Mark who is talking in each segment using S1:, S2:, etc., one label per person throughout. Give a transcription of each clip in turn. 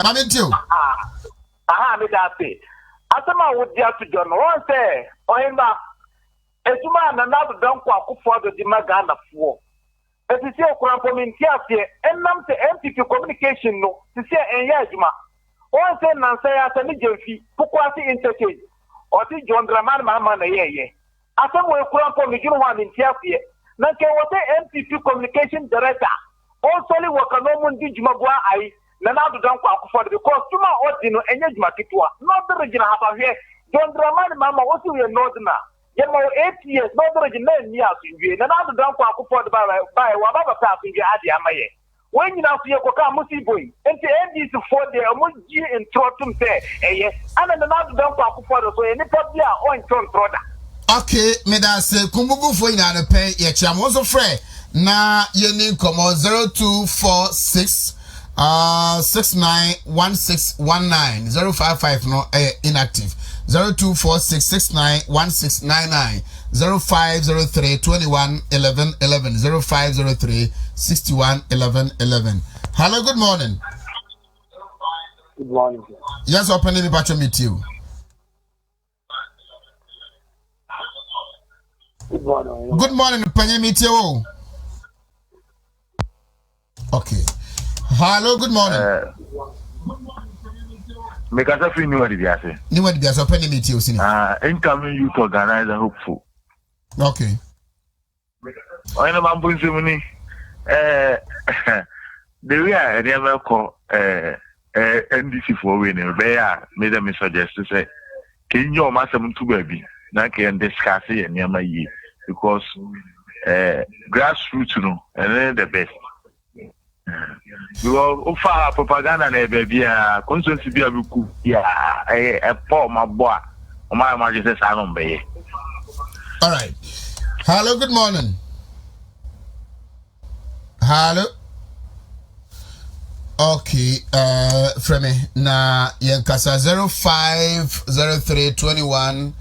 S1: Mami too.
S2: Me that say. Asama would just to John. One say, Ohima, Esuma and another don't walk for the Dimagana for. As you see, Krampomintia, and Nam to MPP communication, no, to say, and Yajma. One say, Nancy, as a Nijafi, Pukwasi interchange, or the John Draman Mamma, ye. Asama will Krampomin in Tiafia. Nanke was the MPP communication director. Also, work on no one did Magua. Nanado don't walk for the because Tuma Ordino and Yajmakitua, not the region half here. John Draman Mamma was in Northerner. You know, 8 years, not the region, years in June. Nanado don't walk for the by Wababa passing the Adiamaye. When you now see a Kokamusi boy, and the end is for the Amuji and Trotum say, yes, and another don't walk for the so any public or in Tron Troda. Okay,
S1: me da se kumbugu fo ina ne pe ye chiam also frɛ na ye ni komo 0246 691619 055 no inactive 0246691699 0503 21 11 11 0503 61 11 11. Hello, good morning.
S2: Good morning.
S1: Yes, open the batch meet you.
S2: Good morning.
S1: Good morning, Penny meet you. Okay. Hello, good morning.
S3: Make us a free new idea.
S1: New idea, so Penny meet you.
S3: Incoming youth organizer hopeful.
S1: Okay.
S3: I know I'm going the way I never call NDC for winning, Bear made me suggest to say, can you master to baby? Now can discuss it and near my year because grassroots, and then the best. You are far propaganda, baby. Constantly be a book, yeah, a poor my boy, my majesty, I don't pay.
S1: All right. Hello, good morning. Hello. Okay, Fremi, na yankasa 050321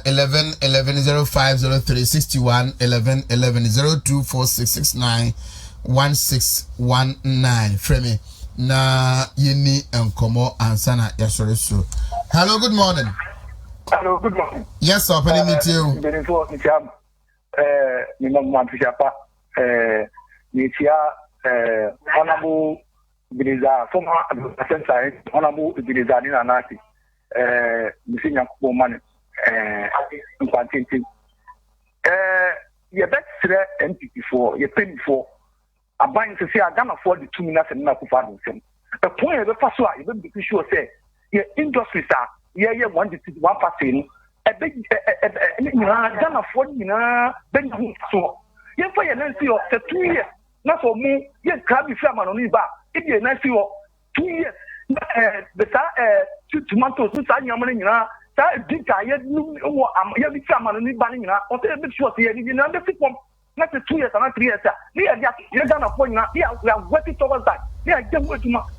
S1: 11 11 0503 61 11 11 024669 1619. Fremi, na yini enkomo ansana yasore so. Hello, good morning.
S2: Hello, good morning.
S1: Yes, sir, penny meet you.
S2: Honorable Biliza, former assistant, Honorable Biliza in Anati, Missing Woman, in quantity. You bet MP4, you pay for a buying to say, I can't afford the 2 minutes and not to find them. The point of the first one, you don't be sure, say, your industry, sir, yeah, 1 percent. A big, I can't afford, Ben so. You pay an NC of 2 years. Not for me, yes, can be firm on Iba. If you're nice for 2 years, the tomatoes, Yaman, that did I yet knew every time on Ibanina, or a bit short here, you know, the people, not the 2 years and not 3 years. You're going to point now, we are working towards that. Yeah,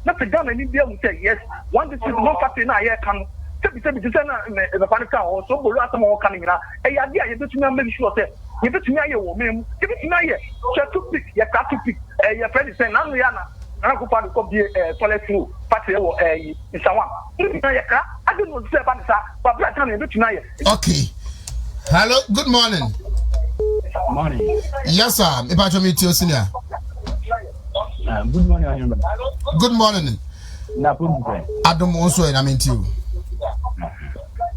S2: not the gun and India will say, yes, one this is not something I can. The Panica or so, but lots of more coming out. A idea, you bet me, make sure that you bet me, you woman, give it to me, to pick, your cat to pick, your friend is saying, Nana, and I go part of the toilet through, Patty or in someone. I don't know, but black time, you tonight.
S1: Okay. Hello, good morning.
S4: Morning.
S1: Yes, sir. If I meet you, senior.
S4: Good morning.
S1: Good morning. Adam also, and I'm into you.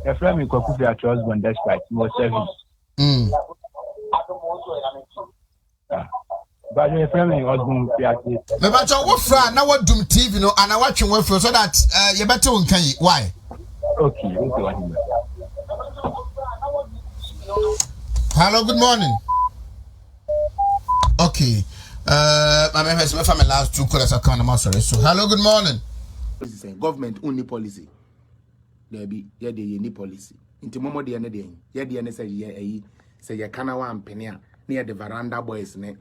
S4: A friend in Kokufi at your husband, despite he was serving. But your friend in husband,
S1: but what friend now what doom TV, no, and I watch you so that you better won't can you. Why?
S4: Okay.
S1: Hello, good morning. Okay. My member has my last 2 callers account. I'm sorry. So, hello, good morning.
S5: Government only policy. There be any policy. Into Momo de Anade, Yadi say ya kana one penny near the veranda boys ne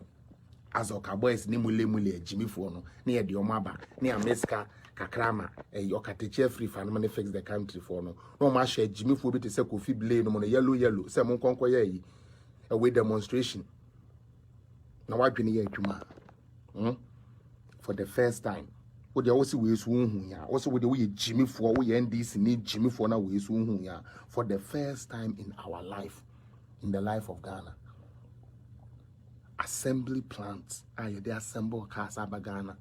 S5: Azoka boys ne mule Jimmy Fono, near the Omaba, near Meska, Kakrama, a Yokati Jeffrey fan fix the country for no masha Jimmy Fobi to say Kofi Blade no yellow, some conquer a way demonstration. Now I've been here for the first time. Wo de wo se we so hu ya. Wo se wo de wo ye Jimmy for wo ye NDC ni Jimmy for na we so hu ya for the first time in our life, in the life of Ghana. Assembly plants. Aye they assemble cars aba Ghana.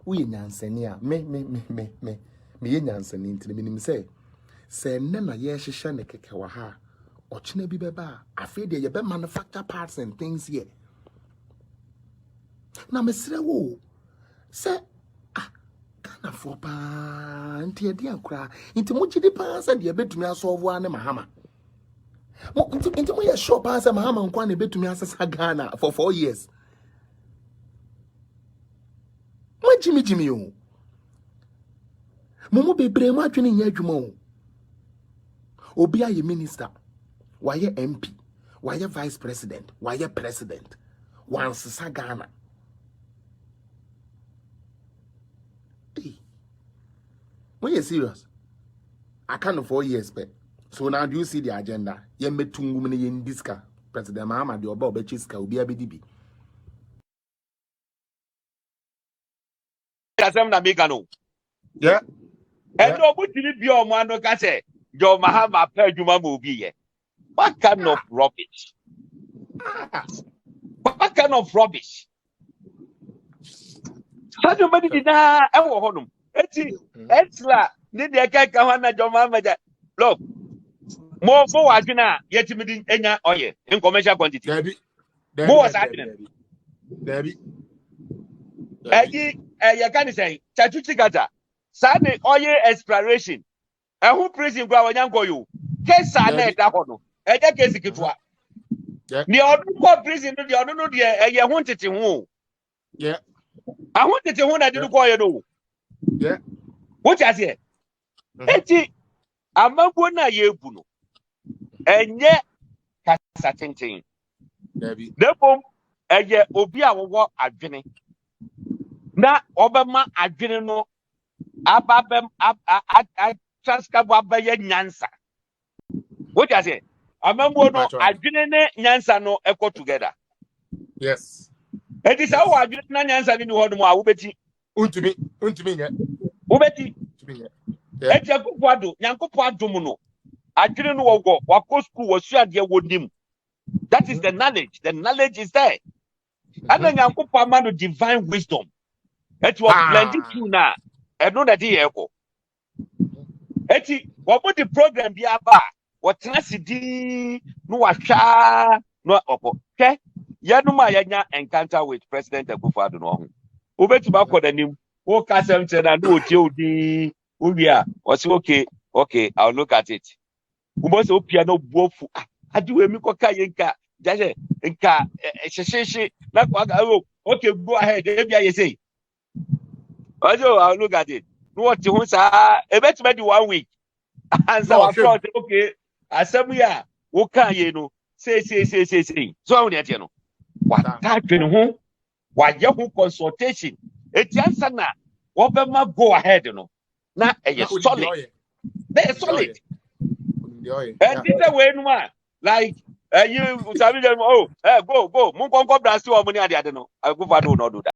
S5: We nyansani a me ye nyansani ntini minim say nne na ye hihye ne keke wa ha ochine bi beba afi de ye be manufacture parts and things here na mesre wo say Ghana for pa nti ye dia kra nti mo gidi pa say de betumi asolve ane mahama nti mo ye sure pa say mahama nkwa na betumi asesa Ghana for 4 years mo Jimmy o mo bebre mo atwene nya adwuma o obi aye minister waye MP waye vice president waye president once sa Ghana when you serious I can't 4 years but so now do you see the agenda ye metungum ne ye ndiska president Mahama de oba obechiska obi abedibi
S6: asem na mega no
S5: yeah
S6: and obutiri bi o mo ando ka say John Mahama pa adwuma ma obi ye. What kind of rubbish? What kind of rubbish? Sadio Mani dina e wo honum. Eti extra ni de ka ho na John Mahama ja. Look. Mo fo wadwena yetimi di enya oye in commercial quantity. Mo was happening.
S5: Debbie.
S6: You can say Chachuchi Gata. Sane oye exploration. Who prison gwa wanyango you? Kesa na da hono. Eje kesi kitwa. Ni odu ko prison no de odu no de ye ho tete ho.
S5: Yeah.
S6: A ho tete ho na de ko ye no.
S5: Yeah.
S6: What you say? Eti amagbo na ye ebu no. Enye kasa tenten.
S5: Debbie.
S6: Debom eye obi a wo adwene. Na obema adwene no ababem transcabo abaye nyansa. What you say? Amambo no adwene ne nyansa no echo together.
S5: Yes.
S6: Edi sa wo adwene na nyansa ni ho no a wo beti.
S5: Untumi nye.
S6: Wo beti.
S5: Untumi nye.
S6: Edi akopo ado, nyankopo adom no. Adwene no wo wako school wo suade wo nim. That is the knowledge. The knowledge is there. And then nyankopo amano divine wisdom. It was blended through na. I know that here go. Eti what the program be aba? What nasidi no washa no opo. Okay? Ya no ma ya encounter with President Akufo-Addo no ho. Obetu ba ko danim. O ka sem che na no otie odi. Owia, o say okay, I'll look at it. Ubo opia no buofu. Adi we mi ko ka yenka. Jaje nka sheshe na kwa okay, go ahead. Ebia you say. I'll look at it. What you say? A bet maybe 1 week. Answer okay. Assemble what can you know? Say. So I want to know. What type in who? What your consultation? It's answer now. What go ahead, you know. Now a solid. They're solid. And this way, no man. Like you, go. Mungo go blast you money. I don't know. I go for no do that.